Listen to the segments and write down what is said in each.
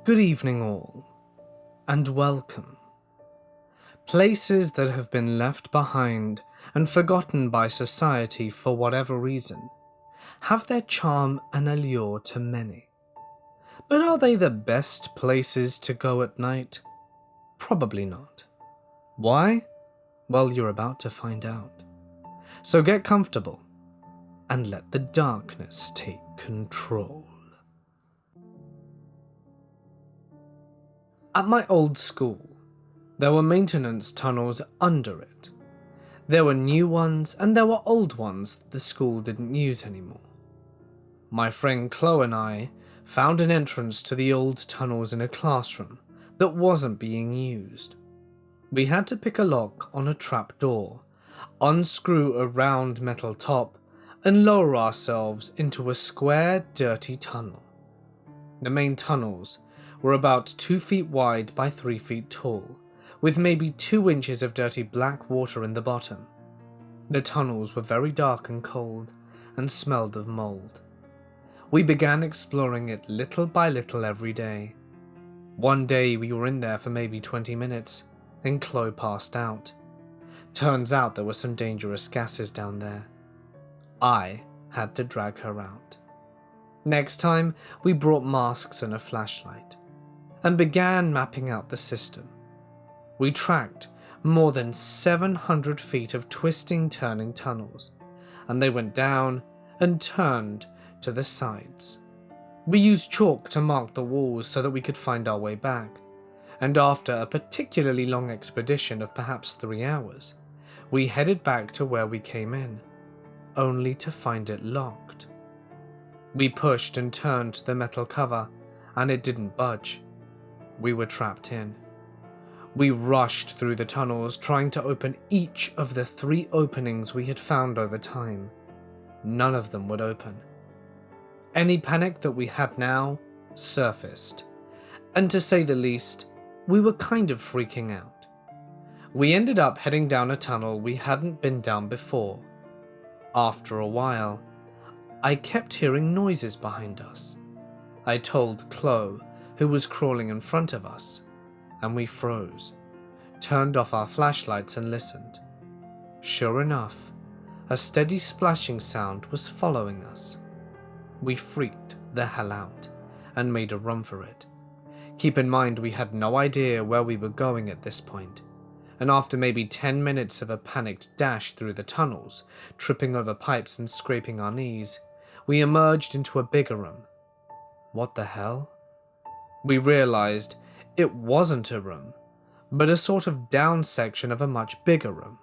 Good evening all, and welcome. Places that have been left behind and forgotten by society for whatever reason have their charm and allure to many. But are they the best places to go at night? Probably not. Why? Well, you're about to find out. So get comfortable and let the darkness take control. At my old school, there were maintenance tunnels under it. There were new ones and there were old ones that the school didn't use anymore. My friend Chloe and I found an entrance to the old tunnels in a classroom that wasn't being used. We had to pick a lock on a trap door, unscrew a round metal top, and lower ourselves into a square, dirty tunnel. The main tunnels were about 2 feet wide by 3 feet tall, with maybe 2 inches of dirty black water in the bottom. The tunnels were very dark and cold, and smelled of mold. We began exploring it little by little every day. One day we were in there for maybe 20 minutes, and Chloe passed out. Turns out there were some dangerous gases down there. I had to drag her out. Next time, we brought masks and a flashlight, and began mapping out the system. We tracked more than 700 feet of twisting, turning tunnels, and they went down and turned to the sides. We used chalk to mark the walls so that we could find our way back, and after a particularly long expedition of perhaps 3 hours, we headed back to where we came in, only to find it locked. We pushed and turned the metal cover, and it didn't budge. We were trapped in. We rushed through the tunnels, trying to open each of the 3 openings we had found over time. None of them would open. Any panic that we had now surfaced, and to say the least, we were kind of freaking out. We ended up heading down a tunnel we hadn't been down before. After a while, I kept hearing noises behind us. I told Chloe, who was crawling in front of us, and we froze, turned off our flashlights and listened. Sure enough, a steady splashing sound was following us. We freaked the hell out and made a run for it. Keep in mind we had no idea where we were going at this point, and after maybe 10 minutes of a panicked dash through the tunnels, tripping over pipes and scraping our knees, we emerged into a bigger room. What the hell? We realized it wasn't a room, but a sort of down section of a much bigger room.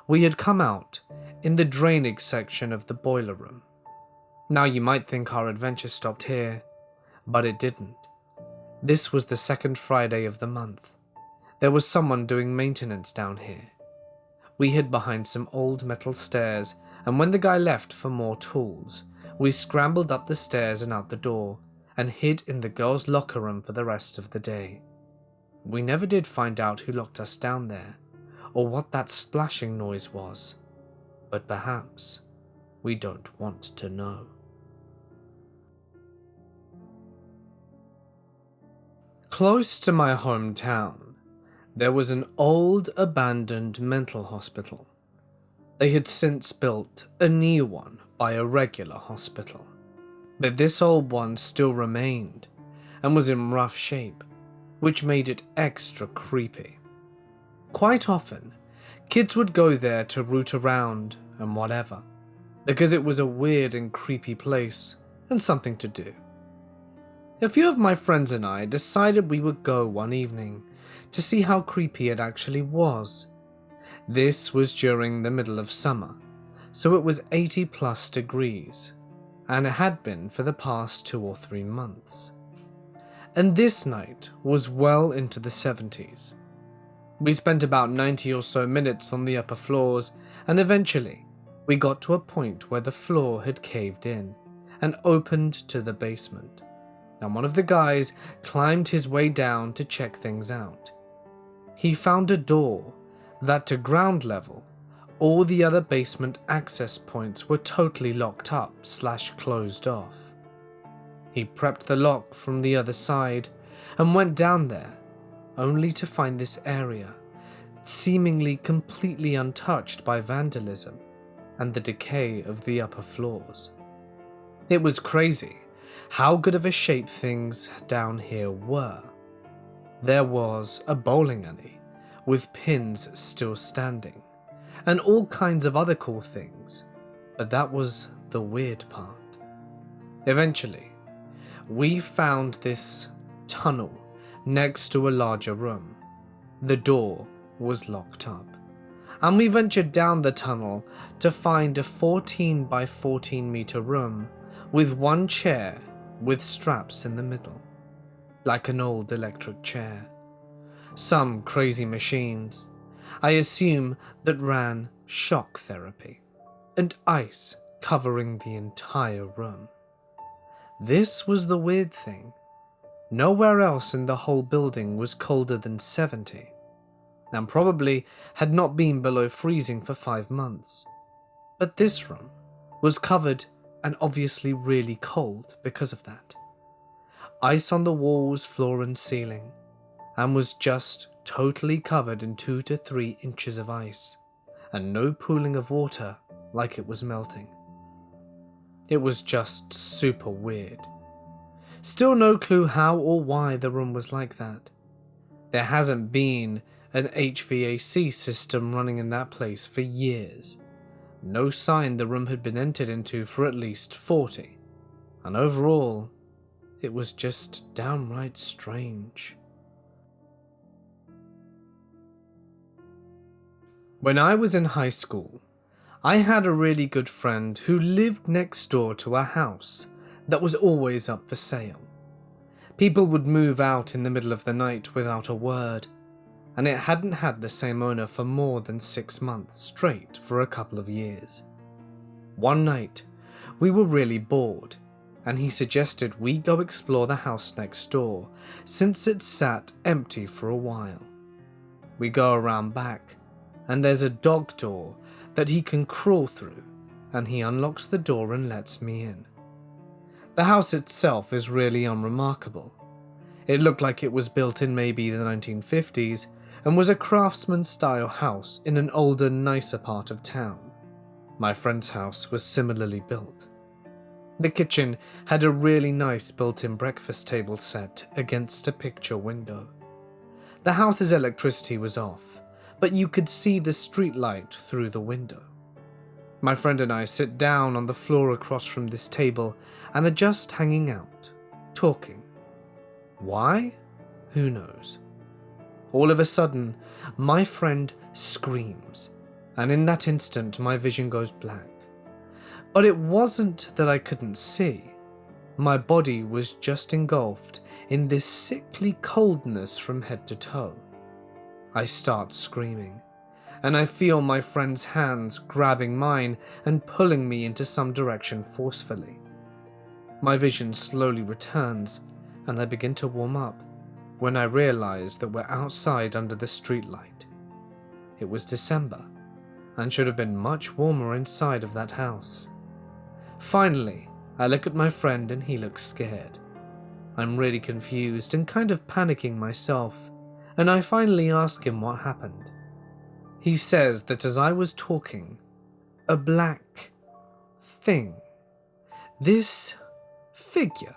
We had come out in the drainage section of the boiler room. Now you might think our adventure stopped here, but it didn't. This was the second Friday of the month. There was someone doing maintenance down here. We hid behind some old metal stairs, and when the guy left for more tools, we scrambled up the stairs and out the door, and hid in the girls' locker room for the rest of the day. We never did find out who locked us down there, or what that splashing noise was, but perhaps we don't want to know. Close to my hometown, there was an old abandoned mental hospital. They had since built a new one by a regular hospital, but this old one still remained and was in rough shape, which made it extra creepy. Quite often, kids would go there to root around and whatever, because it was a weird and creepy place and something to do. A few of my friends and I decided we would go one evening to see how creepy it actually was. This was during the middle of summer, so it was 80+ degrees, and it had been for the past 2 or 3 months. And this night was well into the 70s. We spent about 90 or so minutes on the upper floors, and eventually we got to a point where the floor had caved in and opened to the basement. And one of the guys climbed his way down to check things out. He found a door that, to ground level, all the other basement access points were totally locked up / closed off. He prepped the lock from the other side, and went down there, only to find this area seemingly completely untouched by vandalism and the decay of the upper floors. It was crazy how good of a shape things down here were. There was a bowling alley with pins still standing, and all kinds of other cool things, but that was the weird part. Eventually, we found this tunnel next to a larger room. The door was locked up, and we ventured down the tunnel to find a 14 by 14 meter room with one chair with straps in the middle, like an old electric chair. Some crazy machines, I assume, that ran shock therapy, and ice covering the entire room. This was the weird thing. Nowhere else in the whole building was colder than 70, and probably had not been below freezing for 5 months. But this room was covered and obviously really cold because of that. Ice on the walls, floor and ceiling, and was just totally covered in 2 to 3 inches of ice, and no pooling of water like it was melting. It was just super weird. Still no clue how or why the room was like that. There hasn't been an HVAC system running in that place for years. No sign the room had been entered into for at least 40, and overall, it was just downright strange. When I was in high school, I had a really good friend who lived next door to a house that was always up for sale. People would move out in the middle of the night without a word, and it hadn't had the same owner for more than 6 months straight for a couple of years. One night, we were really bored, and he suggested we go explore the house next door since it sat empty for a while. We go around back, and there's a dog door that he can crawl through, and he unlocks the door and lets me in. The house itself is really unremarkable. It looked like it was built in maybe the 1950s and was a craftsman-style house in an older, nicer part of town. My friend's house was similarly built. The kitchen had a really nice built-in breakfast table set against a picture window. The house's electricity was off, but you could see the street light through the window. My friend and I sit down on the floor across from this table and are just hanging out, talking. Why? Who knows? All of a sudden, my friend screams, and in that instant my vision goes black. But it wasn't that I couldn't see. My body was just engulfed in this sickly coldness from head to toe. I start screaming, and I feel my friend's hands grabbing mine and pulling me into some direction forcefully. My vision slowly returns, and I begin to warm up when I realize that we're outside under the streetlight. It was December, and should have been much warmer inside of that house. Finally, I look at my friend and he looks scared. I'm really confused and kind of panicking myself, and I finally ask him what happened. He says that as I was talking, a black thing, this figure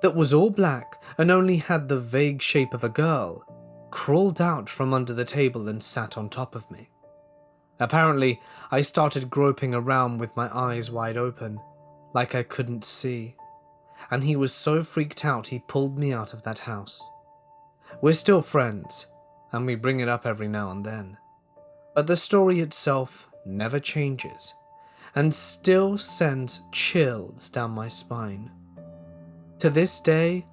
that was all black and only had the vague shape of a girl, crawled out from under the table and sat on top of me. Apparently, I started groping around with my eyes wide open, like I couldn't see, and he was so freaked out he pulled me out of that house. We're still friends, and we bring it up every now and then, but the story itself never changes, and still sends chills down my spine. To this day,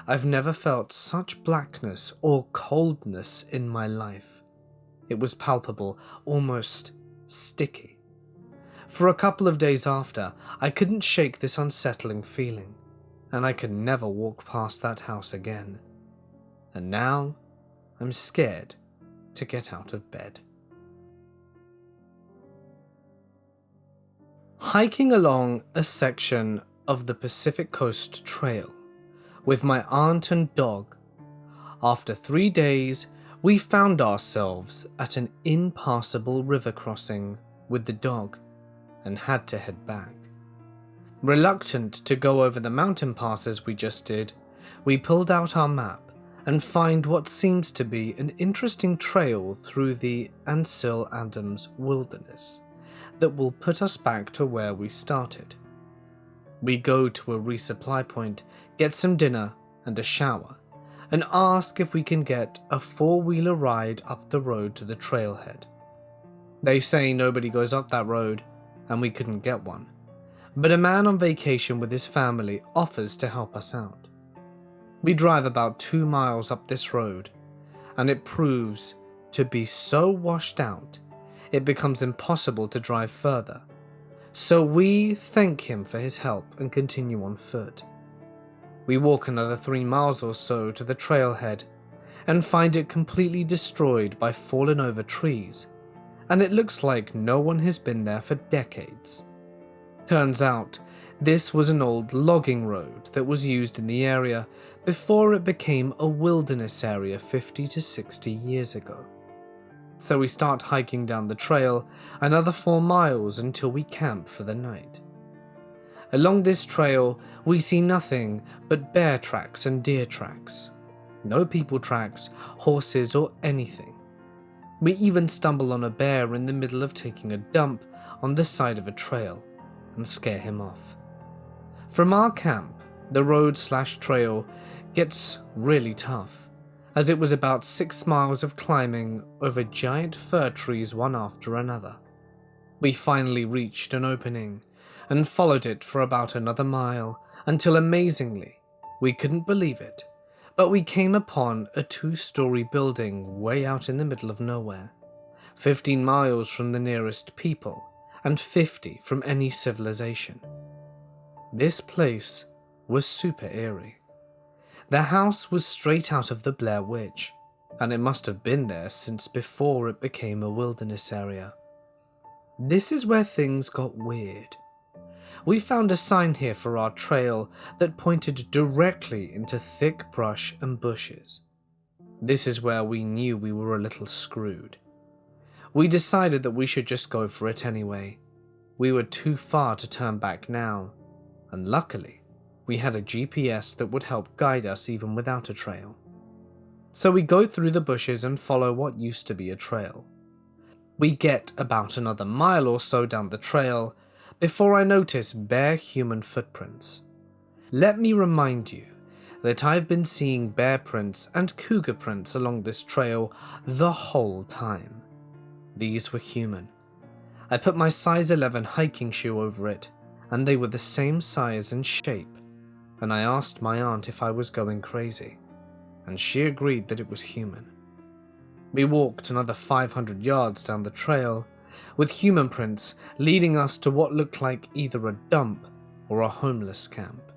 I've never felt such blackness or coldness in my life. It was palpable, almost sticky. For a couple of days after, I couldn't shake this unsettling feeling, and I could never walk past that house again. And now, I'm scared to get out of bed. Hiking along a section of the Pacific Coast Trail with my aunt and dog After 3 days, we found ourselves at an impassable river crossing with the dog and had to head back. Reluctant to go over the mountain passes we just did, we pulled out our map and find what seems to be an interesting trail through the Ansel Adams wilderness that will put us back to where we started. We go to a resupply point, get some dinner and a shower, and ask if we can get a 4-wheeler ride up the road to the trailhead. They say nobody goes up that road, and we couldn't get one, but a man on vacation with his family offers to help us out. We drive about 2 miles up this road, and it proves to be so washed out, it becomes impossible to drive further. So we thank him for his help and continue on foot. We walk another 3 miles or so to the trailhead and find it completely destroyed by fallen over trees, and it looks like no one has been there for decades. Turns out, this was an old logging road that was used in the area before it became a wilderness area 50 to 60 years ago. So we start hiking down the trail another 4 miles until we camp for the night. Along this trail, we see nothing but bear tracks and deer tracks. No people tracks, horses or anything. We even stumble on a bear in the middle of taking a dump on the side of a trail and scare him off. From our camp, the road/trail gets really tough, as it was about 6 miles of climbing over giant fir trees one after another. We finally reached an opening and followed it for about another mile until, amazingly, we couldn't believe it, but we came upon a 2-story building way out in the middle of nowhere, 15 miles from the nearest people and 50 from any civilization. This place was super eerie. The house was straight out of the Blair Witch, and it must have been there since before it became a wilderness area. This is where things got weird. We found a sign here for our trail that pointed directly into thick brush and bushes. This is where we knew we were a little screwed. We decided that we should just go for it anyway. We were too far to turn back now, and luckily, we had a GPS that would help guide us even without a trail. So we go through the bushes and follow what used to be a trail. We get about another mile or so down the trail before I notice bare human footprints. Let me remind you that I've been seeing bear prints and cougar prints along this trail the whole time. These were human. I put my size 11 hiking shoe over it, and they were the same size and shape, and I asked my aunt if I was going crazy, and she agreed that it was human. We walked another 500 yards down the trail, with human prints leading us to what looked like either a dump or a homeless camp.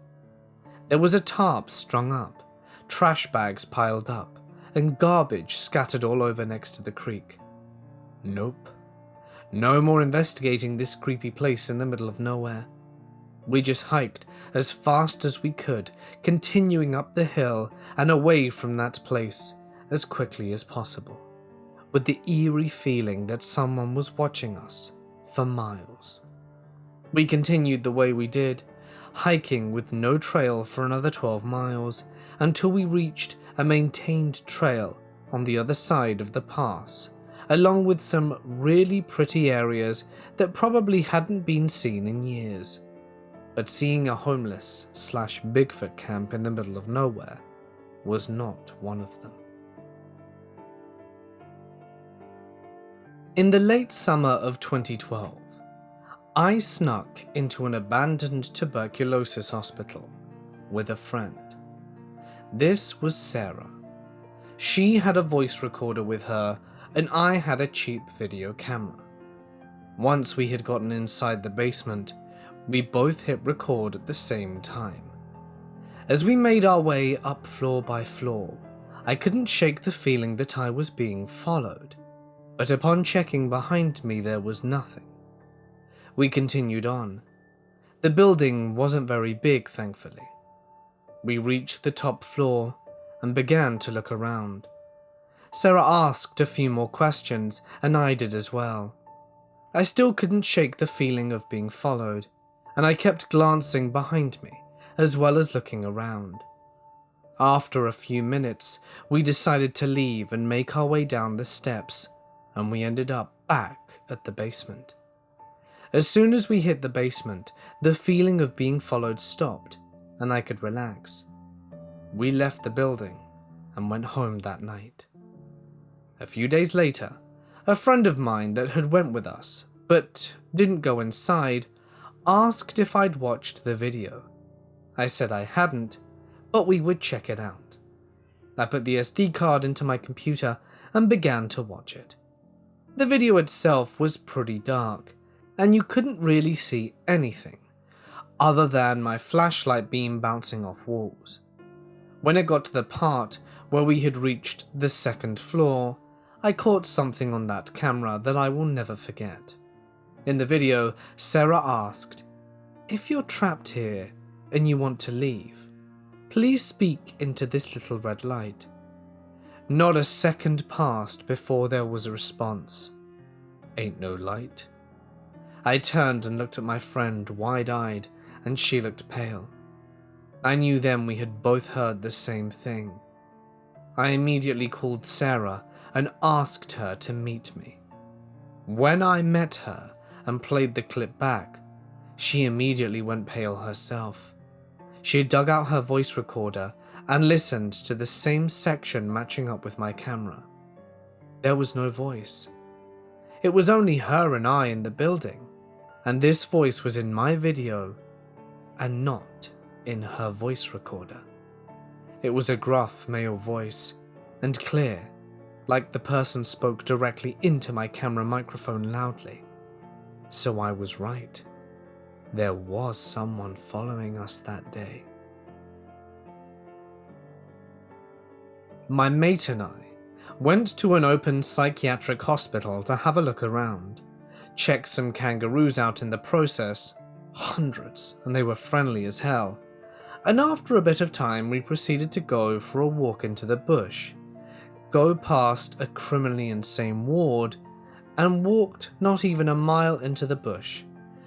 There was a tarp strung up, trash bags piled up, and garbage scattered all over next to the creek. Nope. No more investigating this creepy place in the middle of nowhere. We just hiked as fast as we could, continuing up the hill and away from that place as quickly as possible, with the eerie feeling that someone was watching us for miles. We continued the way we did, hiking with no trail for another 12 miles until we reached a maintained trail on the other side of the pass, along with some really pretty areas that probably hadn't been seen in years. But seeing a homeless/Bigfoot camp in the middle of nowhere was not one of them. In the late summer of 2012, I snuck into an abandoned tuberculosis hospital with a friend. This was Sarah. She had a voice recorder with her, and I had a cheap video camera. Once we had gotten inside the basement, we both hit record at the same time. As we made our way up floor by floor, I couldn't shake the feeling that I was being followed, but upon checking behind me there was nothing. We continued on. The building wasn't very big, thankfully. We reached the top floor, and began to look around. Sarah asked a few more questions, and I did as well. I still couldn't shake the feeling of being followed, and I kept glancing behind me, as well as looking around. After a few minutes, we decided to leave and make our way down the steps, and we ended up back at the basement. As soon as we hit the basement, the feeling of being followed stopped, and I could relax. We left the building and went home that night. A few days later, a friend of mine that had went with us, but didn't go inside, asked if I'd watched the video. I said I hadn't, but we would check it out. I put the SD card into my computer and began to watch it. The video itself was pretty dark, and you couldn't really see anything, other than my flashlight beam bouncing off walls. When it got to the part where we had reached the second floor, I caught something on that camera that I will never forget. In the video, Sarah asked, "If you're trapped here and you want to leave, please speak into this little red light." Not a second passed before there was a response. "Ain't no light." I turned and looked at my friend wide-eyed, and she looked pale. I knew then we had both heard the same thing. I immediately called Sarah and asked her to meet me. When I met her and played the clip back, she immediately went pale herself. She had dug out her voice recorder and listened to the same section matching up with my camera. There was no voice. It was only her and I in the building, and this voice was in my video and not in her voice recorder. It was a gruff male voice, and clear, like the person spoke directly into my camera microphone loudly. So I was right. There was someone following us that day. My mate and I went to an open psychiatric hospital to have a look around, check some kangaroos out in the process, hundreds, and they were friendly as hell. And after a bit of time, we proceeded to go for a walk into the bush, go past a criminally insane ward, and walked not even a mile into the bush,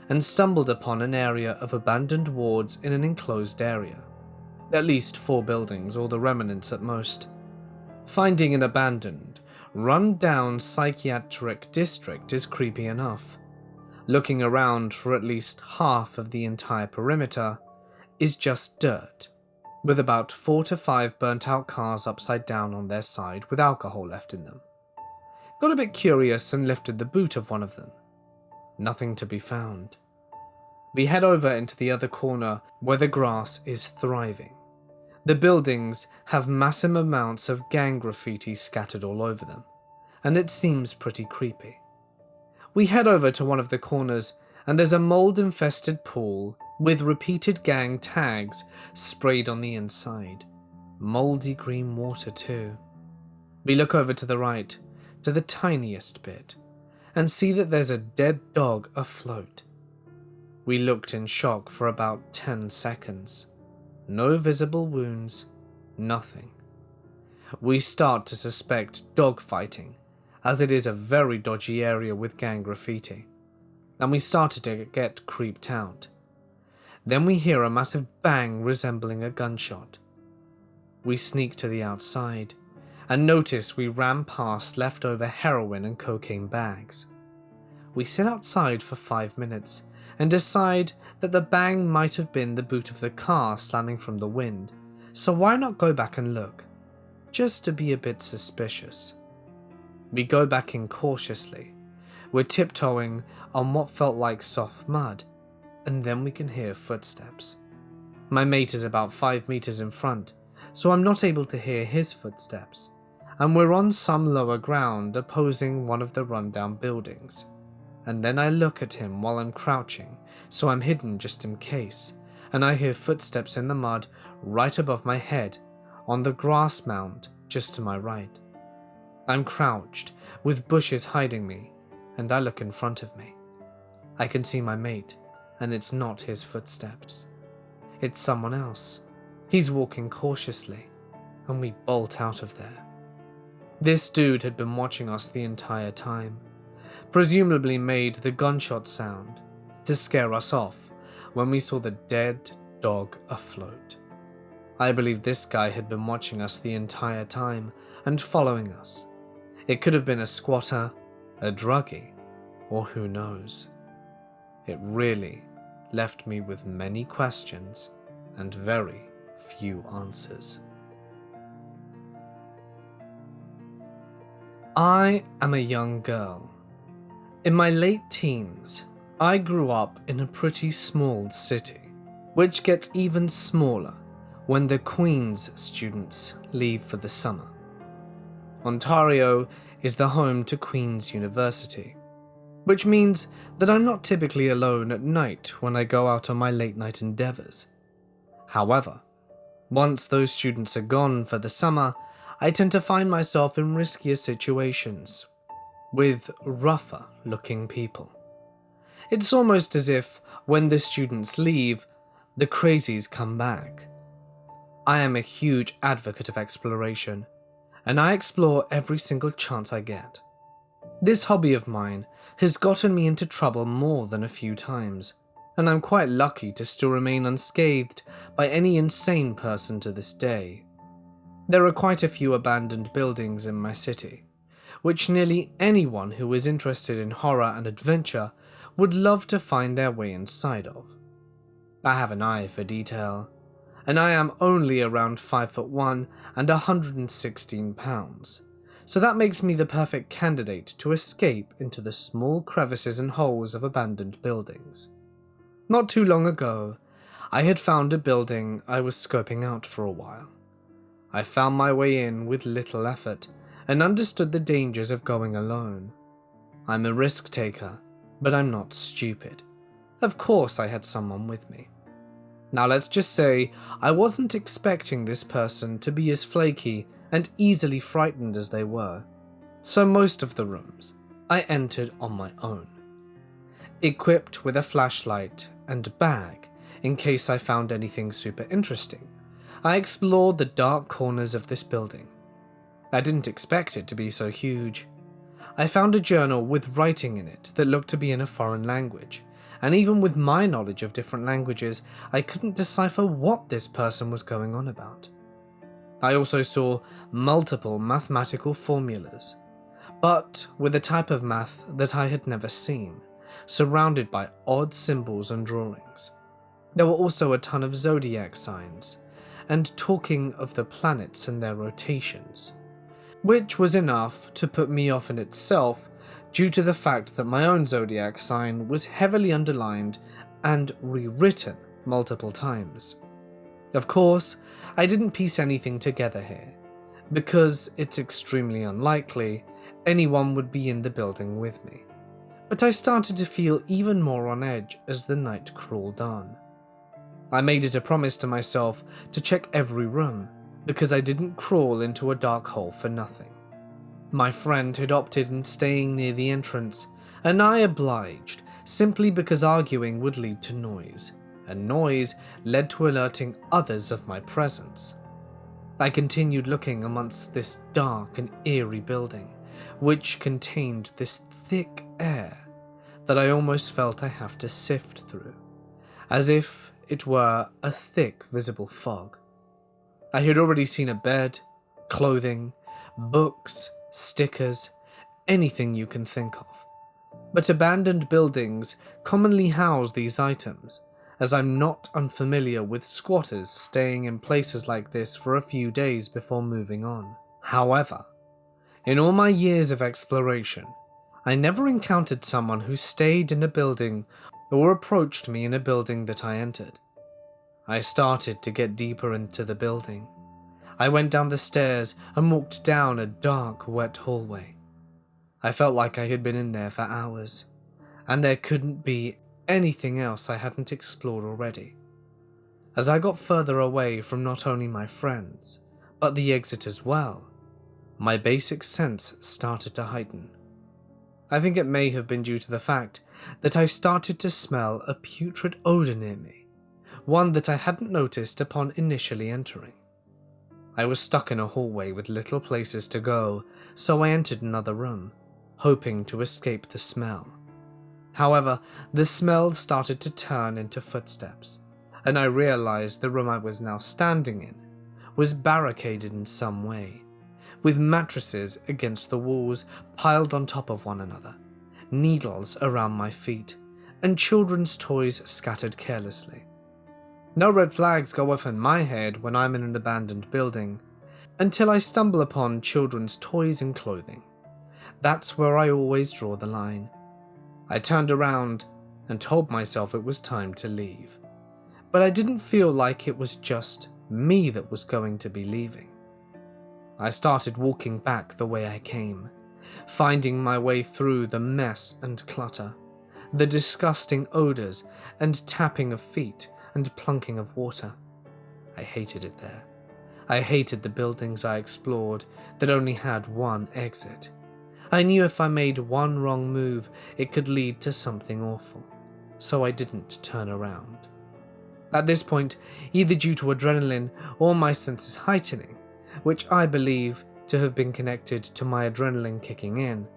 and stumbled upon an area of abandoned wards in an enclosed area. At least 4 buildings, or the remnants at most. Finding an abandoned, run-down psychiatric district is creepy enough. Looking around for at least half of the entire perimeter is just dirt, with about 4 to 5 burnt-out cars upside down on their side with alcohol left in them. Got a bit curious and lifted the boot of one of them. Nothing to be found. We head over into the other corner where the grass is thriving. The buildings have massive amounts of gang graffiti scattered all over them, and it seems pretty creepy. We head over to one of the corners, and there's a mold-infested pool with repeated gang tags sprayed on the inside. Moldy green water too. We look over to the right, to the tiniest bit, and see that there's a dead dog afloat. We looked in shock for about 10 seconds. No visible wounds, nothing. We start to suspect dogfighting, as it is a very dodgy area with gang graffiti, and we started to get creeped out. Then we hear a massive bang resembling a gunshot. We sneak to the outside, and notice we ran past leftover heroin and cocaine bags. We sit outside for 5 minutes, and decide that the bang might have been the boot of the car slamming from the wind, so why not go back and look, just to be a bit suspicious. We go back in cautiously. We're tiptoeing on what felt like soft mud, and then we can hear footsteps. My mate is about 5 meters in front, so I'm not able to hear his footsteps, and we're on some lower ground opposing one of the rundown buildings. And then I look at him while I'm crouching, so I'm hidden just in case, and I hear footsteps in the mud right above my head, on the grass mound just to my right. I'm crouched, with bushes hiding me, and I look in front of me. I can see my mate, and it's not his footsteps. It's someone else. He's walking cautiously, and we bolt out of there. This dude had been watching us the entire time, presumably made the gunshot sound to scare us off when we saw the dead dog afloat. I believe this guy had been watching us the entire time and following us. It could have been a squatter, a druggie, or who knows. It really left me with many questions and very few answers. I am a young girl. In my late teens, I grew up in a pretty small city, which gets even smaller when the Queen's students leave for the summer. Ontario is the home to Queen's University, which means that I'm not typically alone at night when I go out on my late-night endeavors. However, once those students are gone for the summer, I tend to find myself in riskier situations with rougher-looking people. It's almost as if when the students leave, the crazies come back. I am a huge advocate of exploration, and I explore every single chance I get. This hobby of mine has gotten me into trouble more than a few times, and I'm quite lucky to still remain unscathed by any insane person to this day. There are quite a few abandoned buildings in my city, which nearly anyone who is interested in horror and adventure would love to find their way inside of. I have an eye for detail, and I am only around 5'1" and 116 pounds, so that makes me the perfect candidate to escape into the small crevices and holes of abandoned buildings. Not too long ago, I had found a building I was scoping out for a while. I found my way in with little effort and understood the dangers of going alone. I'm a risk taker, but I'm not stupid. Of course I had someone with me. Now let's just say I wasn't expecting this person to be as flaky and easily frightened as they were, so most of the rooms I entered on my own, equipped with a flashlight and bag in case I found anything super interesting. I explored the dark corners of this building. I didn't expect it to be so huge. I found a journal with writing in it that looked to be in a foreign language, and even with my knowledge of different languages, I couldn't decipher what this person was going on about. I also saw multiple mathematical formulas, but with a type of math that I had never seen, surrounded by odd symbols and drawings. There were also a ton of zodiac signs, and talking of the planets and their rotations, which was enough to put me off in itself due to the fact that my own zodiac sign was heavily underlined and rewritten multiple times. Of course, I didn't piece anything together here, because it's extremely unlikely anyone would be in the building with me. But I started to feel even more on edge as the night crawled on. I made it a promise to myself to check every room, because I didn't crawl into a dark hole for nothing. My friend had opted in staying near the entrance, and I obliged, simply because arguing would lead to noise, and noise led to alerting others of my presence. I continued looking amongst this dark and eerie building, which contained this thick air that I almost felt I have to sift through, as if it were a thick visible fog. I had already seen a bed, clothing, books, stickers, anything you can think of. But abandoned buildings commonly house these items, as I'm not unfamiliar with squatters staying in places like this for a few days before moving on. However, in all my years of exploration, I never encountered someone who stayed in a building or approached me in a building that I entered. I started to get deeper into the building. I went down the stairs and walked down a dark, wet hallway. I felt like I had been in there for hours, and there couldn't be anything else I hadn't explored already. As I got further away from not only my friends, but the exit as well, my basic sense started to heighten. I think it may have been due to the fact that I started to smell a putrid odor near me, one that I hadn't noticed upon initially entering. I was stuck in a hallway with little places to go, so I entered another room, hoping to escape the smell. However, the smell started to turn into footsteps, and I realized the room I was now standing in was barricaded in some way, with mattresses against the walls piled on top of one another, needles around my feet, and children's toys scattered carelessly. No red flags go off in my head when I'm in an abandoned building, until I stumble upon children's toys and clothing. That's where I always draw the line. I turned around and told myself it was time to leave, but I didn't feel like it was just me that was going to be leaving. I started walking back the way I came, finding my way through the mess and clutter, the disgusting odors and tapping of feet and plunking of water. I hated it there. I hated the buildings I explored that only had one exit. I knew if I made one wrong move, it could lead to something awful, so I didn't turn around. At this point, either due to adrenaline or my senses heightening, which I believe to have been connected to my adrenaline kicking in,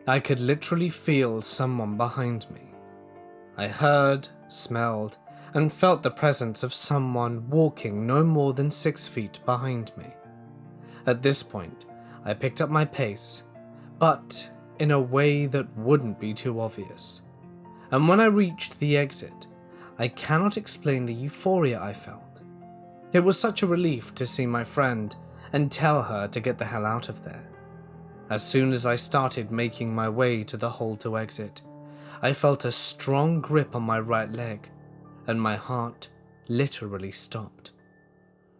I could literally feel someone behind me. I heard, smelled, and felt the presence of someone walking no more than 6 feet behind me. At this point, I picked up my pace, but in a way that wouldn't be too obvious. And when I reached the exit, I cannot explain the euphoria I felt. It was such a relief to see my friend and tell her to get the hell out of there. As soon as I started making my way to the hole to exit, I felt a strong grip on my right leg, and my heart literally stopped.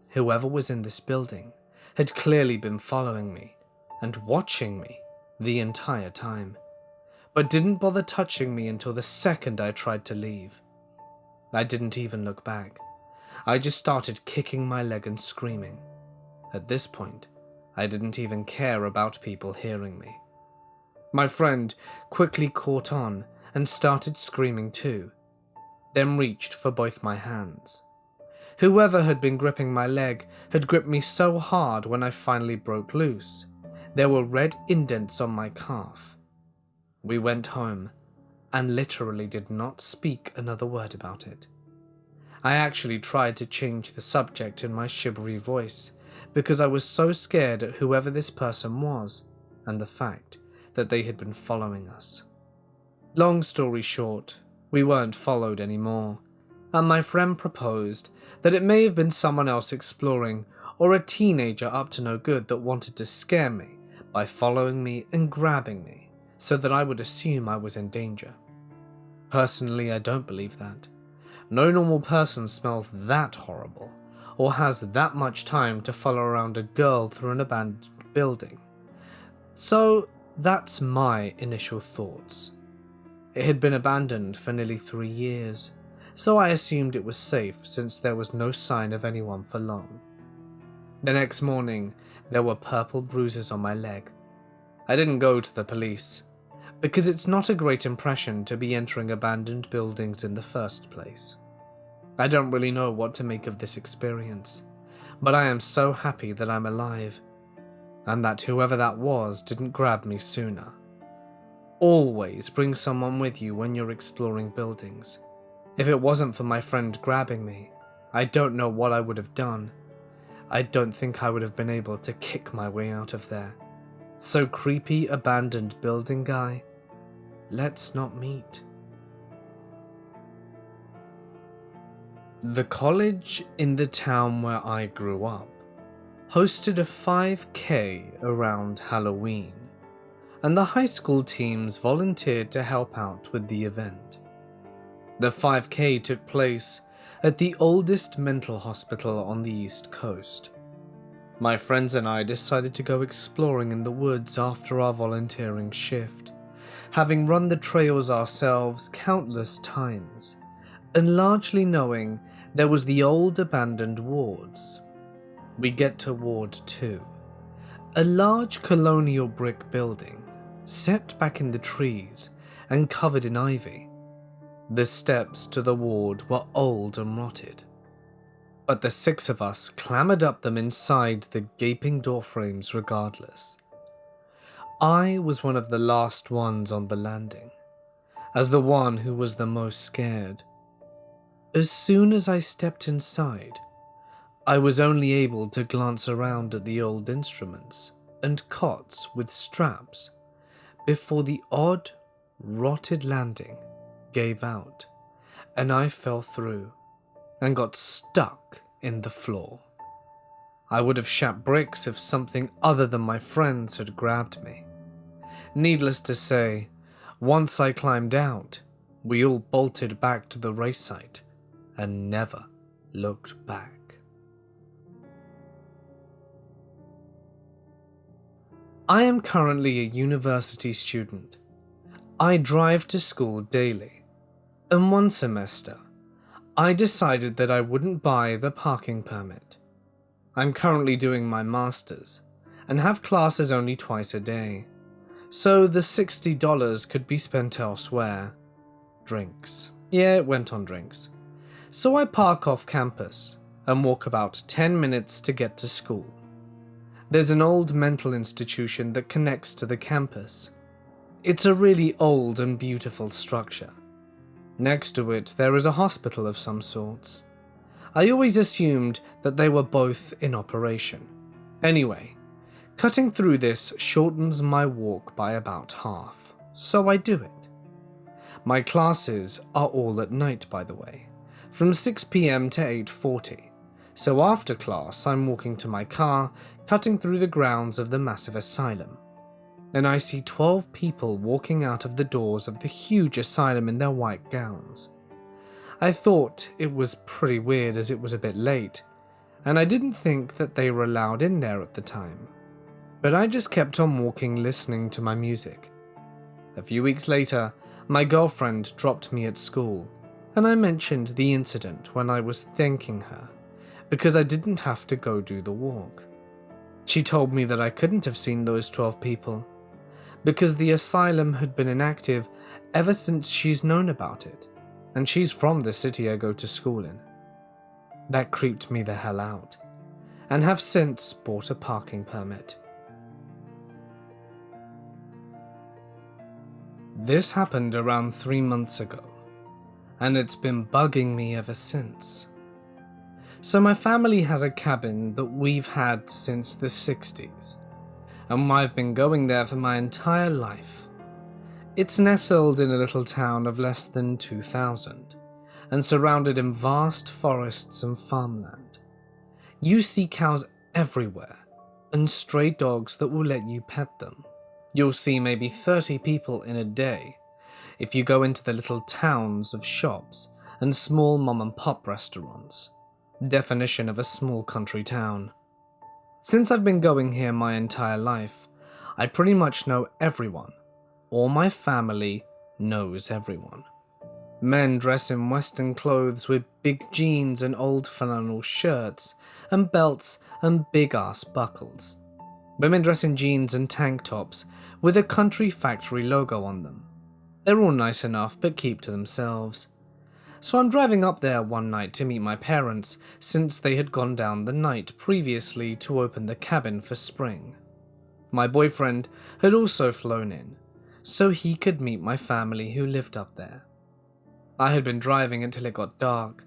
Whoever was in this building had clearly been following me and watching me the entire time, but didn't bother touching me until the second I tried to leave. I didn't even look back. I just started kicking my leg and screaming. At this point, I didn't even care about people hearing me. My friend quickly caught on and started screaming too, then reached for both my hands. Whoever had been gripping my leg had gripped me so hard when I finally broke loose. There were red indents on my calf. We went home and literally did not speak another word about it. I actually tried to change the subject in my shivery voice because I was so scared at whoever this person was and the fact that they had been following us. Long story short, we weren't followed anymore, and my friend proposed that it may have been someone else exploring or a teenager up to no good that wanted to scare me by following me and grabbing me so that I would assume I was in danger. Personally, I don't believe that. No normal person smells that horrible or has that much time to follow around a girl through an abandoned building. So that's my initial thoughts. It had been abandoned for nearly 3 years, so I assumed it was safe since there was no sign of anyone for long. The next morning, there were purple bruises on my leg. I didn't go to the police, because it's not a great impression to be entering abandoned buildings in the first place. I don't really know what to make of this experience, but I am so happy that I'm alive, and that whoever that was didn't grab me sooner. Always bring someone with you when you're exploring buildings. If it wasn't for my friend grabbing me, I don't know what I would have done. I don't think I would have been able to kick my way out of there. So creepy abandoned building guy, let's not meet. The college in the town where I grew up hosted a 5K around Halloween, and the high school teams volunteered to help out with the event. The 5K took place at the oldest mental hospital on the East Coast. My friends and I decided to go exploring in the woods after our volunteering shift, having run the trails ourselves countless times, and largely knowing there was the old abandoned wards. We get to Ward 2, a large colonial brick building set back in the trees and covered in ivy. The steps to the ward were old and rotted. but the 6 of us clambered up them inside the gaping door frames regardless. I was one of the last ones on the landing, as the one who was the most scared. As soon as I stepped inside, I was only able to glance around at the old instruments and cots with straps before the odd, rotted landing gave out, and I fell through and got stuck in the floor. I would have shat bricks if something other than my friends had grabbed me. Needless to say, once I climbed out, we all bolted back to the race site and never looked back. I am currently a university student. I drive to school daily, and one semester, I decided that I wouldn't buy the parking permit. I'm currently doing my master's and have classes only twice a day, so the $60 could be spent elsewhere. Drinks. Yeah, it went on drinks. So I park off campus and walk about 10 minutes to get to school. There's an old mental institution that connects to the campus. It's a really old and beautiful structure. Next to it, there is a hospital of some sorts. I always assumed that they were both in operation. Anyway, cutting through this shortens my walk by about half, so I do it. My classes are all at night, by the way, from 6 p.m. to 8:40, so after class I'm walking to my car, cutting through the grounds of the massive asylum, and I see 12 people walking out of the doors of the huge asylum in their white gowns. I thought it was pretty weird as it was a bit late, and I didn't think that they were allowed in there at the time, but I just kept on walking listening to my music. A few weeks later, my girlfriend dropped me at school, and I mentioned the incident when I was thanking her because I didn't have to go do the walk. She told me that I couldn't have seen those 12 people because the asylum had been inactive ever since she's known about it, and she's from the city I go to school in. That creeped me the hell out, and have since bought a parking permit. This happened around 3 months ago, and it's been bugging me ever since. So my family has a cabin that we've had since the 60s, and I've been going there for my entire life. It's nestled in a little town of less than 2,000, and surrounded in vast forests and farmland. You see cows everywhere, and stray dogs that will let you pet them. You'll see maybe 30 people in a day if you go into the little towns of shops and small mom-and-pop restaurants. Definition of a small country town. Since I've been going here my entire life, I pretty much know everyone. All my family knows everyone. Men dress in Western clothes with big jeans and old flannel shirts and belts and big-ass buckles. Women dress in jeans and tank tops with a country factory logo on them. They're all nice enough but keep to themselves. So I'm driving up there one night to meet my parents since they had gone down the night previously to open the cabin for spring. My boyfriend had also flown in, so he could meet my family who lived up there. I had been driving until it got dark,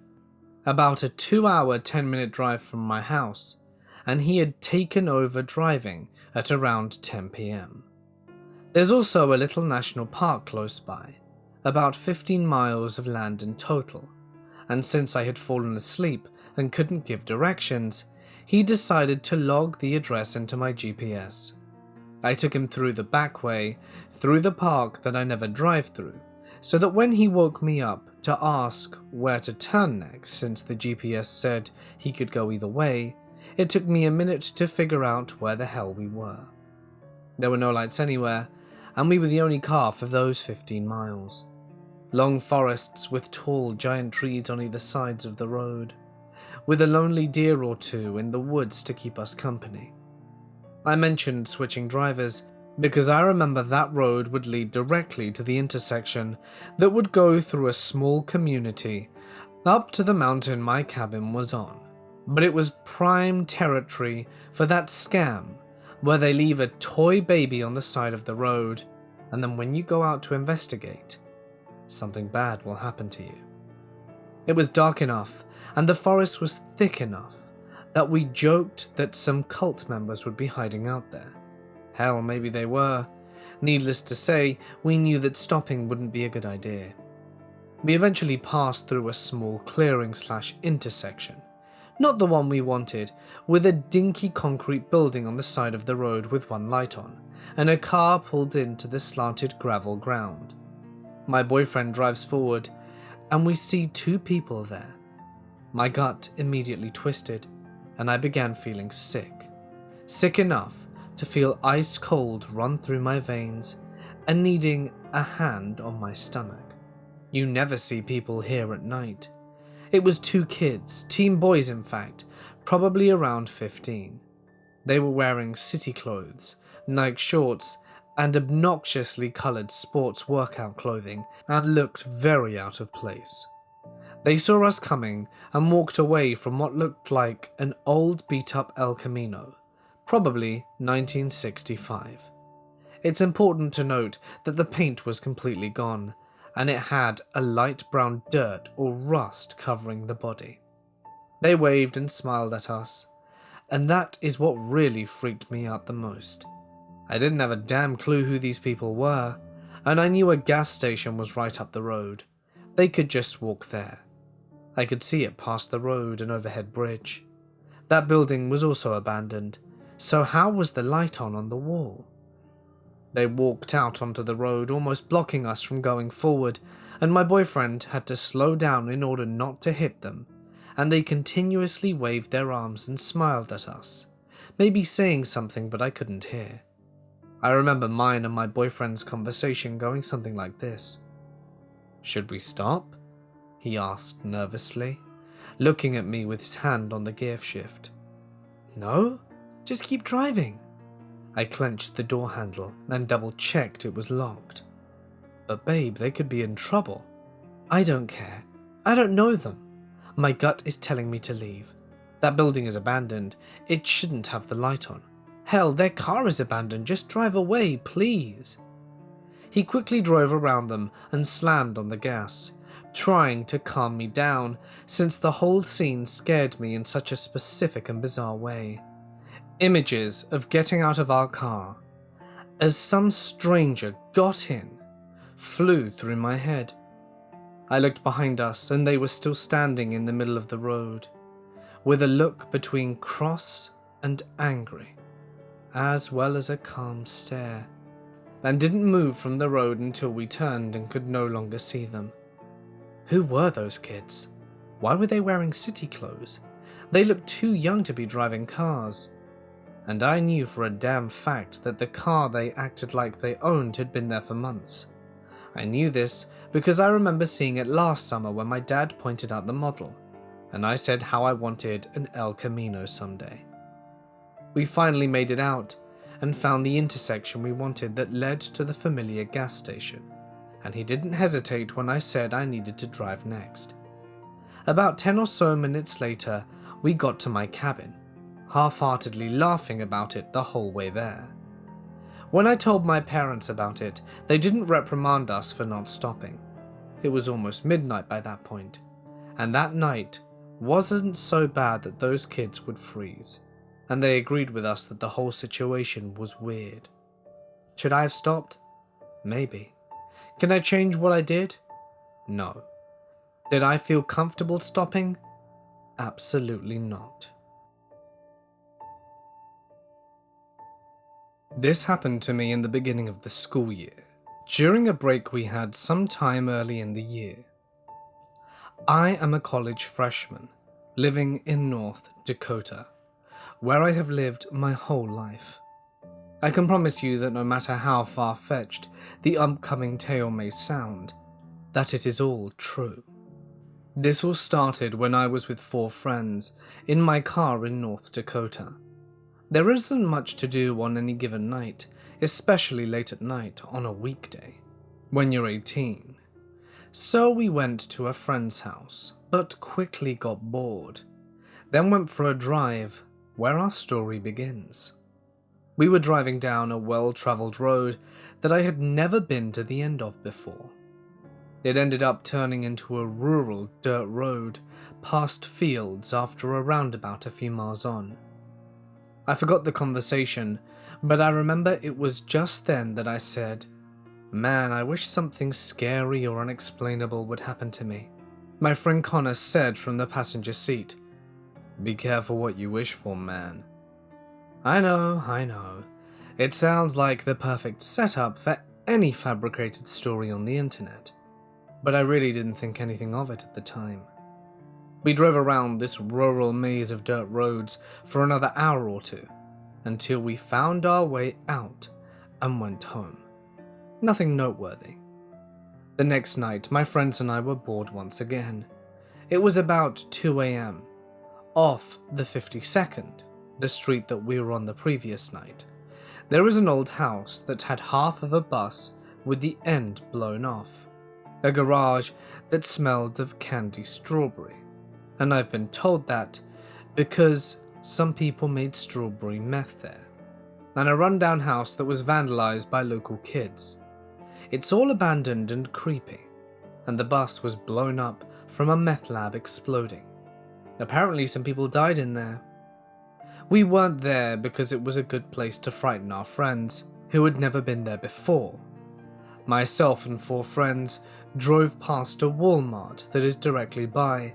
about a 2-hour 10-minute drive from my house, and he had taken over driving at around 10 p.m. There's also a little national park close by, about 15 miles of land in total, and since I had fallen asleep and couldn't give directions, he decided to log the address into my GPS. I took him through the back way, through the park that I never drive through, so that when he woke me up to ask where to turn next since the GPS said he could go either way, it took me a minute to figure out where the hell we were. There were no lights anywhere, and we were the only car for those 15 miles. Long forests with tall, giant trees on either sides of the road, with a lonely deer or two in the woods to keep us company. I mentioned switching drivers because I remember that road would lead directly to the intersection that would go through a small community up to the mountain my cabin was on, but it was prime territory for that scam where they leave a toy baby on the side of the road, and then when you go out to investigate, something bad will happen to you. It was dark enough and the forest was thick enough that we joked that some cult members would be hiding out there. Hell, maybe they were. Needless to say, we knew that stopping wouldn't be a good idea. We eventually passed through a small clearing/intersection, not the one we wanted, with a dinky concrete building on the side of the road with one light on, and a car pulled into the slanted gravel ground. My boyfriend drives forward, and we see two people there. My gut immediately twisted, and I began feeling sick. Sick enough to feel ice cold run through my veins and needing a hand on my stomach. You never see people here at night. It was two kids, teen boys in fact, probably around 15. They were wearing city clothes, Nike shorts, and obnoxiously coloured sports workout clothing and looked very out of place. They saw us coming and walked away from what looked like an old beat-up El Camino, probably 1965. It's important to note that the paint was completely gone, and it had a light brown dirt or rust covering the body. They waved and smiled at us, and that is what really freaked me out the most. I didn't have a damn clue who these people were, and I knew a gas station was right up the road. They could just walk there. I could see it past the road and overhead bridge. That building was also abandoned, so how was the light on the wall? They walked out onto the road, almost blocking us from going forward, and my boyfriend had to slow down in order not to hit them, and they continuously waved their arms and smiled at us, maybe saying something but I couldn't hear. I remember mine and my boyfriend's conversation going something like this. "Should we stop?" he asked nervously, looking at me with his hand on the gear shift. "No, just keep driving." I clenched the door handle and double-checked it was locked. "But babe, they could be in trouble." "I don't care. I don't know them. My gut is telling me to leave. That building is abandoned. It shouldn't have the light on. Hell, their car is abandoned. Just drive away, please." He quickly drove around them and slammed on the gas, trying to calm me down since the whole scene scared me in such a specific and bizarre way. Images of getting out of our car as some stranger got in flew through my head. I looked behind us and they were still standing in the middle of the road, with a look between cross and angry, as well as a calm stare, and didn't move from the road until we turned and could no longer see them. Who were those kids? Why were they wearing city clothes? They looked too young to be driving cars. And I knew for a damn fact that the car they acted like they owned had been there for months. I knew this because I remember seeing it last summer when my dad pointed out the model, and I said how I wanted an El Camino someday. We finally made it out and found the intersection we wanted that led to the familiar gas station, and he didn't hesitate when I said I needed to drive next. About 10 or so minutes later, we got to my cabin, half-heartedly laughing about it the whole way there. When I told my parents about it, they didn't reprimand us for not stopping. It was almost midnight by that point, and that night wasn't so bad that those kids would freeze, and they agreed with us that the whole situation was weird. Should I have stopped? Maybe. Can I change what I did? No. Did I feel comfortable stopping? Absolutely not. This happened to me in the beginning of the school year, during a break we had sometime early in the year. I am a college freshman, living in North Dakota, where I have lived my whole life. I can promise you that no matter how far-fetched the upcoming tale may sound, that it is all true. This all started when I was with 4 friends in my car in North Dakota. There isn't much to do on any given night, especially late at night on a weekday, when you're 18. So we went to a friend's house, but quickly got bored. then went for a drive where our story begins. We were driving down a well-traveled road that I had never been to the end of before. It ended up turning into a rural dirt road past fields after a roundabout a few miles on. I forgot the conversation, but I remember it was just then that I said, "Man, I wish something scary or unexplainable would happen to me." My friend Connor said from the passenger seat, "Be careful what you wish for, man." I know. It sounds like the perfect setup for any fabricated story on the internet, but I really didn't think anything of it at the time. We drove around this rural maze of dirt roads for another hour or two, until we found our way out and went home. Nothing noteworthy. The next night, my friends and I were bored once again. It was about 2 a.m. Off the 52nd, the street that we were on the previous night, there was an old house that had half of a bus with the end blown off, a garage that smelled of candy strawberry, and I've been told that because some people made strawberry meth there, and a rundown house that was vandalized by local kids. It's all abandoned and creepy, and the bus was blown up from a meth lab exploding. Apparently some people died in there. We weren't there because it was a good place to frighten our friends, who had never been there before. Myself and 4 friends drove past a Walmart that is directly by,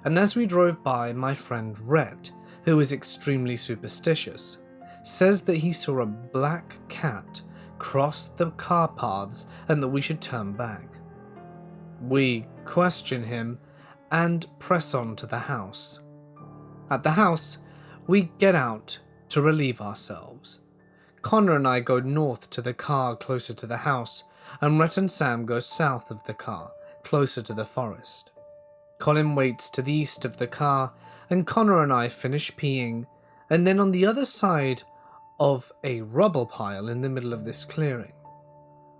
and as we drove by, my friend Rhett, who is extremely superstitious, says that he saw a black cat cross the car paths and that we should turn back. We question him and press on to the house. At the house, we get out to relieve ourselves. Connor and I go north to the car closer to the house, and Rhett and Sam go south of the car, closer to the forest. Colin waits to the east of the car, and Connor and I finish peeing, and then on the other side of a rubble pile in the middle of this clearing,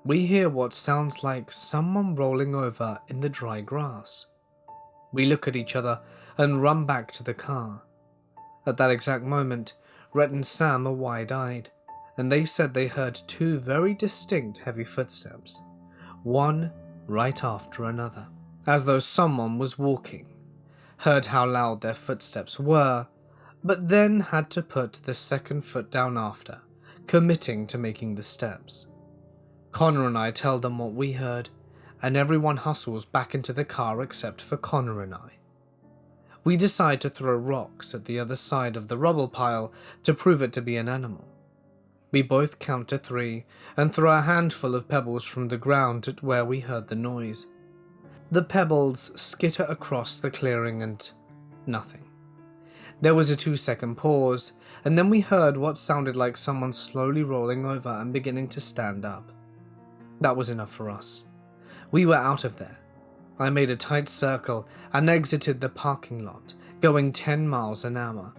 we hear what sounds like someone rolling over in the dry grass. We look at each other and run back to the car. At that exact moment, Rhett and Sam are wide-eyed, and they said they heard 2 very distinct heavy footsteps, one right after another, as though someone was walking. Heard how loud their footsteps were, but then had to put the second foot down after, committing to making the steps. Connor and I tell them what we heard, and everyone hustles back into the car except for Connor and I. We decide to throw rocks at the other side of the rubble pile to prove it to be an animal. We both count to 3 and throw a handful of pebbles from the ground at where we heard the noise. The pebbles skitter across the clearing and nothing. There was a 2-second pause, and then we heard what sounded like someone slowly rolling over and beginning to stand up. That was enough for us. We were out of there. I made a tight circle and exited the parking lot, going 10 miles an hour.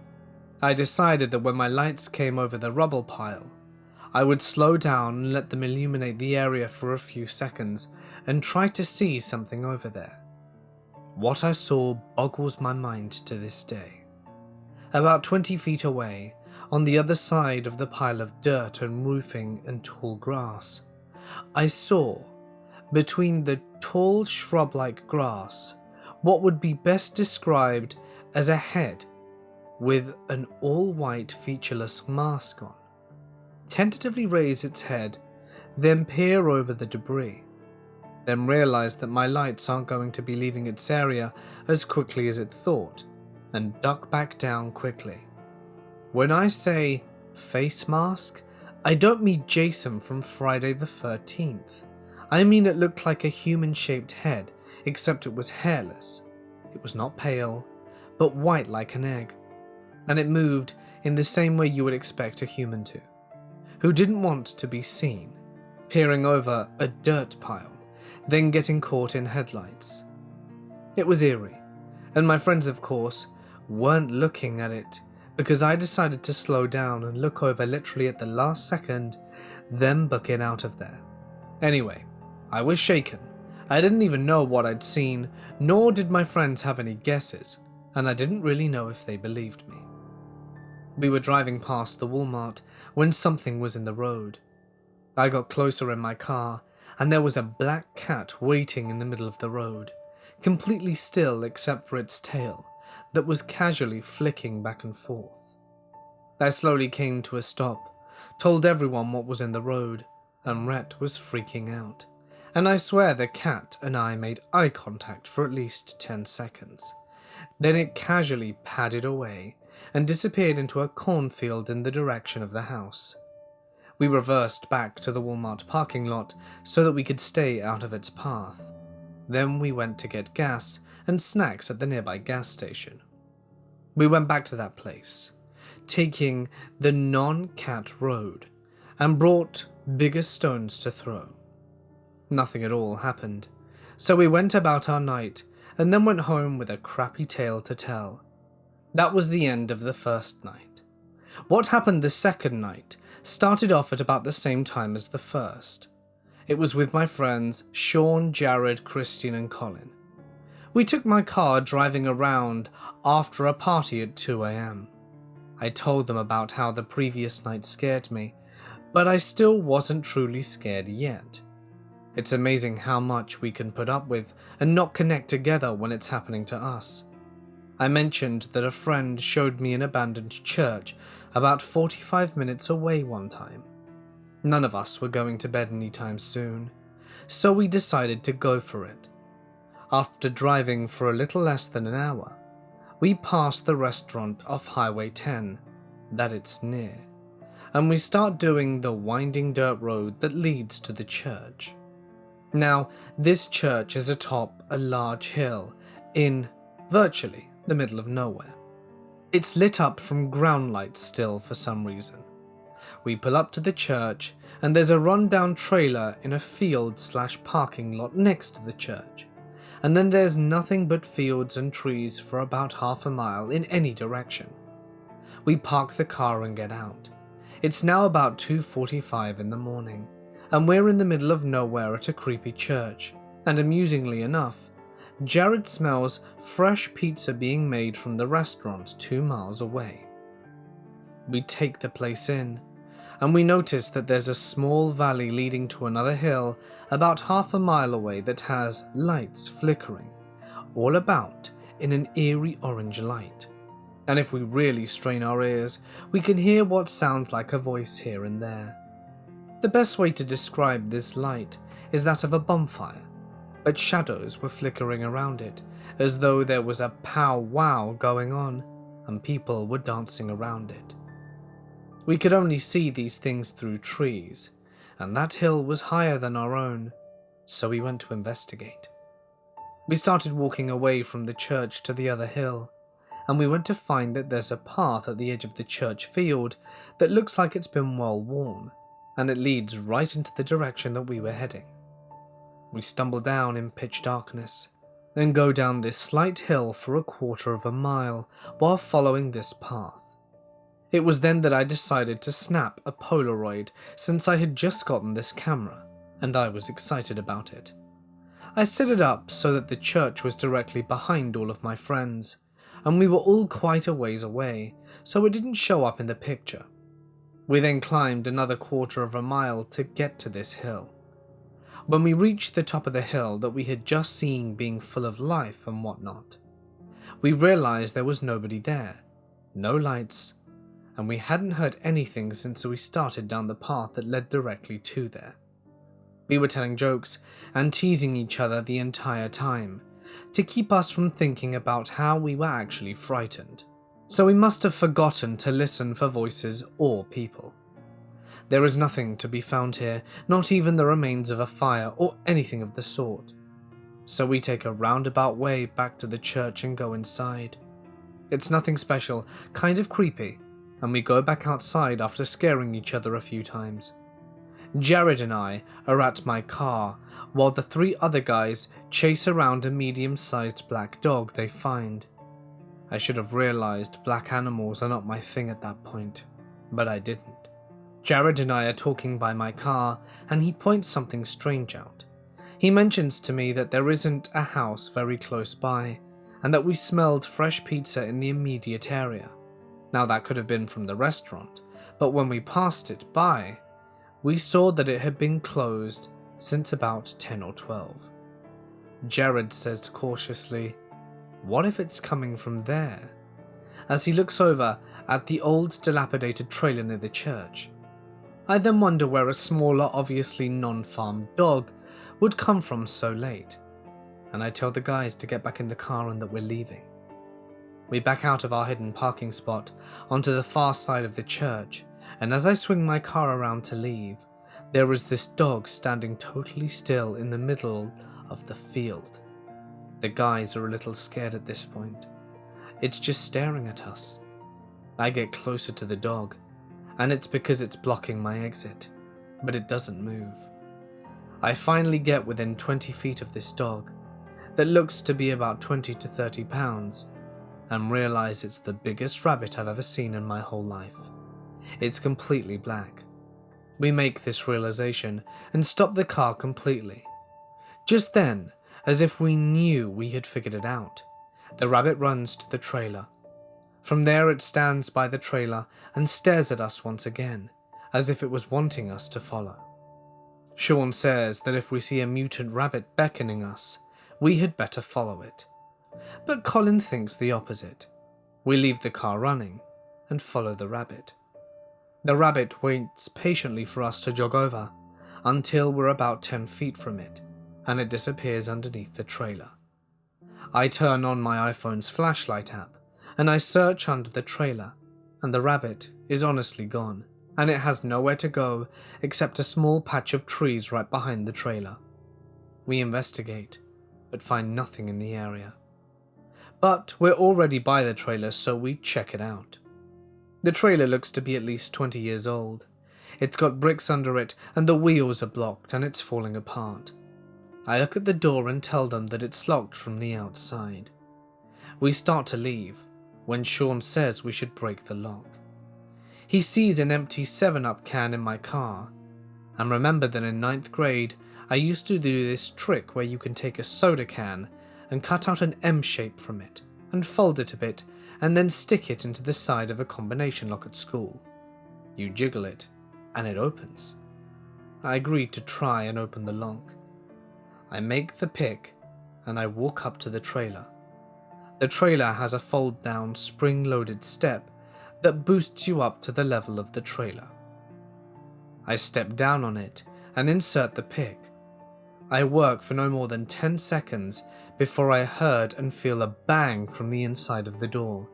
I decided that when my lights came over the rubble pile, I would slow down and let them illuminate the area for a few seconds and try to see something over there. What I saw boggles my mind to this day. About 20 feet away, on the other side of the pile of dirt and roofing and tall grass, I saw, between the tall shrub-like grass, what would be best described as a head with an all-white featureless mask on, tentatively raise its head, then peer over the debris, then realize that my lights aren't going to be leaving its area as quickly as it thought, and duck back down quickly. When I say face mask, I don't mean Jason from Friday the 13th. I mean it looked like a human-shaped head, except it was hairless. It was not pale, but white like an egg, and it moved in the same way you would expect a human to, who didn't want to be seen, peering over a dirt pile, then getting caught in headlights. It was eerie, and my friends, of course, weren't looking at it because I decided to slow down and look over literally at the last second, then book it out of there. Anyway, I was shaken. I didn't even know what I'd seen, nor did my friends have any guesses. and I didn't really know if they believed me. We were driving past the Walmart when something was in the road. I got closer in my car, and there was a black cat waiting in the middle of the road, completely still except for its tail, that was casually flicking back and forth. I slowly came to a stop, told everyone what was in the road, and Rhett was freaking out, and I swear the cat and I made eye contact for at least 10 seconds. Then it casually padded away and disappeared into a cornfield in the direction of the house. We reversed back to the Walmart parking lot so that we could stay out of its path. Then we went to get gas and snacks at the nearby gas station. We went back to that place, taking the non-cat road, and brought bigger stones to throw. Nothing at all happened, so we went about our night and then went home with a crappy tale to tell. That was the end of the first night. What happened the second night started off at about the same time as the first. It was with my friends Sean, Jared, Christian, and Colin. We took my car driving around after a party at 2 a.m. I told them about how the previous night scared me, but I still wasn't truly scared yet. It's amazing how much we can put up with and not connect together when it's happening to us. I mentioned that a friend showed me an abandoned church about 45 minutes away one time. None of us were going to bed anytime soon, so we decided to go for it. After driving for a little less than an hour, we passed the restaurant off Highway 10, that it's near, and we start doing the winding dirt road that leads to the church. Now, this church is atop a large hill in, virtually, the middle of nowhere. It's lit up from ground lights still for some reason. We pull up to the church, and there's a rundown trailer in a field/parking lot next to the church, and then there's nothing but fields and trees for about half a mile in any direction. We park the car and get out. It's now about 2:45 in the morning, and we're in the middle of nowhere at a creepy church, and amusingly enough, Jared smells fresh pizza being made from the restaurant 2 miles away. We take the place in, and we notice that there's a small valley leading to another hill about half a mile away that has lights flickering all about in an eerie orange light. And if we really strain our ears, we can hear what sounds like a voice here and there. The best way to describe this light is that of a bonfire, but shadows were flickering around it, as though there was a pow-wow going on, and people were dancing around it. We could only see these things through trees, and that hill was higher than our own, so we went to investigate. We started walking away from the church to the other hill, and we went to find that there's a path at the edge of the church field that looks like it's been well worn, and it leads right into the direction that we were heading. We stumble down in pitch darkness, then go down this slight hill for a quarter of a mile while following this path. It was then that I decided to snap a Polaroid since I had just gotten this camera, and I was excited about it. I set it up so that the church was directly behind all of my friends, and we were all quite a ways away, so it didn't show up in the picture. We then climbed another quarter of a mile to get to this hill. When we reached the top of the hill that we had just seen being full of life and whatnot, we realized there was nobody there, no lights, and we hadn't heard anything since we started down the path that led directly to there. We were telling jokes and teasing each other the entire time, to keep us from thinking about how we were actually frightened, so we must have forgotten to listen for voices or people. There is nothing to be found here, not even the remains of a fire or anything of the sort, so we take a roundabout way back to the church and go inside. It's nothing special, kind of creepy, and we go back outside after scaring each other a few times. Jared and I are at my car, while the 3 other guys chase around a medium-sized black dog they find. I should have realized black animals are not my thing at that point, but I didn't. Jared and I are talking by my car, and he points something strange out. He mentions to me that there isn't a house very close by, and that we smelled fresh pizza in the immediate area. Now that could have been from the restaurant, but when we passed it by, we saw that it had been closed since about 10 or 12. Jared says cautiously, "What if it's coming from there?" as he looks over at the old dilapidated trailer near the church. I then wonder where a smaller, obviously non-farm dog would come from so late, and I tell the guys to get back in the car and that we're leaving. We back out of our hidden parking spot onto the far side of the church, and as I swing my car around to leave, there is this dog standing totally still in the middle of the field. The guys are a little scared at this point. It's just staring at us. I get closer to the dog, and it's because it's blocking my exit, but it doesn't move. I finally get within 20 feet of this dog, that looks to be about 20 to 30 pounds, and realize it's the biggest rabbit I've ever seen in my whole life. It's completely black. We make this realization and stop the car completely. Just then, as if we knew we had figured it out, the rabbit runs to the trailer. From there it stands by the trailer and stares at us once again, as if it was wanting us to follow. Sean says that if we see a mutant rabbit beckoning us, we had better follow it. But Colin thinks the opposite. We leave the car running and follow the rabbit. The rabbit waits patiently for us to jog over until we're about 10 feet from it, and it disappears underneath the trailer. I turn on my iPhone's flashlight app, and I search under the trailer, and the rabbit is honestly gone, and it has nowhere to go except a small patch of trees right behind the trailer. We investigate, but find nothing in the area. But we're already by the trailer, so we check it out. The trailer looks to be at least 20 years old. It's got bricks under it, and the wheels are blocked, and it's falling apart. I look at the door and tell them that it's locked from the outside. We start to leave, when Sean says we should break the lock. He sees an empty 7-Up can in my car, and remember that in 9th grade I used to do this trick where you can take a soda can and cut out an M shape from it, and fold it a bit, and then stick it into the side of a combination lock at school. You jiggle it, and it opens. I agreed to try and open the lock. I make the pick, and I walk up to the trailer. The trailer has a fold-down, spring-loaded step that boosts you up to the level of the trailer. I step down on it and insert the pick. I work for no more than 10 seconds before I heard and feel a bang from the inside of the door.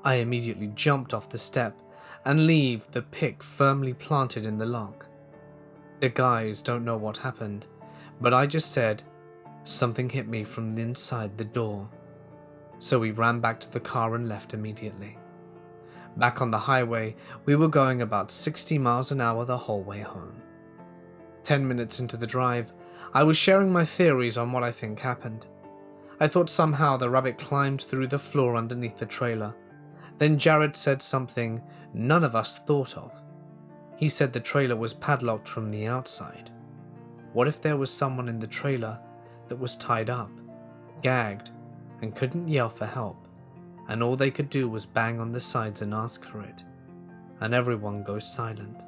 I immediately jumped off the step and leave the pick firmly planted in the lock. The guys don't know what happened, but I just said, "Something hit me from inside the door." So we ran back to the car and left immediately. Back on the highway, we were going about 60 miles an hour the whole way home. 10 minutes into the drive, I was sharing my theories on what I think happened. I thought somehow the rabbit climbed through the floor underneath the trailer. Then Jared said something none of us thought of. He said the trailer was padlocked from the outside. What if there was someone in the trailer that was tied up, gagged, and couldn't yell for help, and all they could do was bang on the sides and ask for it, and everyone goes silent?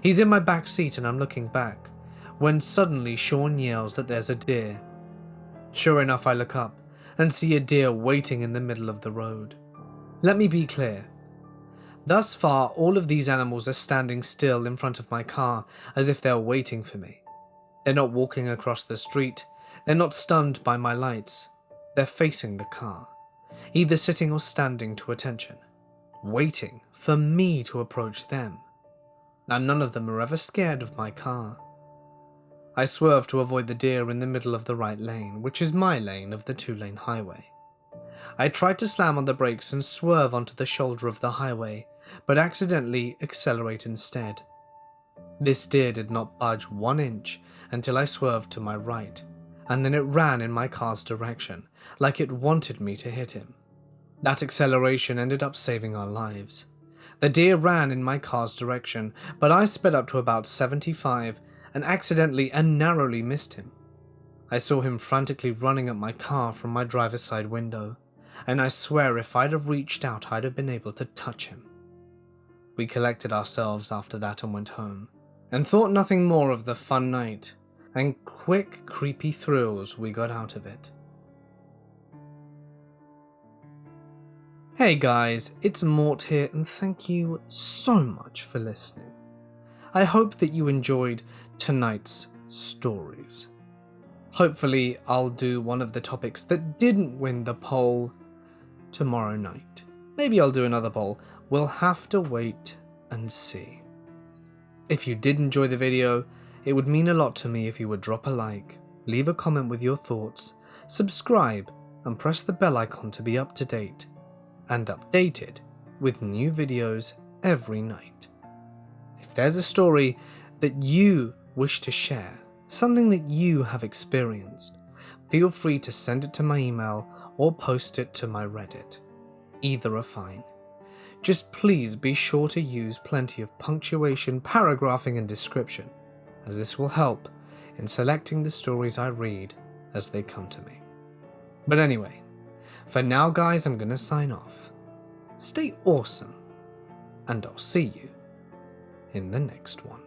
He's in my back seat and I'm looking back, when suddenly Sean yells that there's a deer. Sure enough, I look up and see a deer waiting in the middle of the road. Let me be clear. Thus far, all of these animals are standing still in front of my car as if they're waiting for me. They're not walking across the street. They're not stunned by my lights. They're facing the car, either sitting or standing to attention, waiting for me to approach them. Now, none of them are ever scared of my car. I swerve to avoid the deer in the middle of the right lane, which is my lane of the 2-lane highway. I try to slam on the brakes and swerve onto the shoulder of the highway, but accidentally accelerate instead. This deer did not budge 1 inch until I swerved to my right, and then it ran in my car's direction, like it wanted me to hit him. That acceleration ended up saving our lives. The deer ran in my car's direction, but I sped up to about 75 and accidentally and narrowly missed him. I saw him frantically running at my car from my driver's side window, and I swear if I'd have reached out I'd have been able to touch him. We collected ourselves after that and went home, and thought nothing more of the fun night and quick creepy thrills we got out of it. Hey guys, it's Mort here and thank you so much for listening. I hope that you enjoyed tonight's stories. Hopefully I'll do one of the topics that didn't win the poll tomorrow night. Maybe I'll do another poll. We'll have to wait and see. If you did enjoy the video, it would mean a lot to me if you would drop a like, leave a comment with your thoughts, subscribe, and press the bell icon to be up to date and updated with new videos every night. If there's a story that you wish to share, something that you have experienced, feel free to send it to my email or post it to my Reddit. Either are fine. Just please be sure to use plenty of punctuation, paragraphing, and description, as this will help in selecting the stories I read as they come to me. But anyway, for now guys, I'm gonna sign off. Stay awesome, and I'll see you in the next one.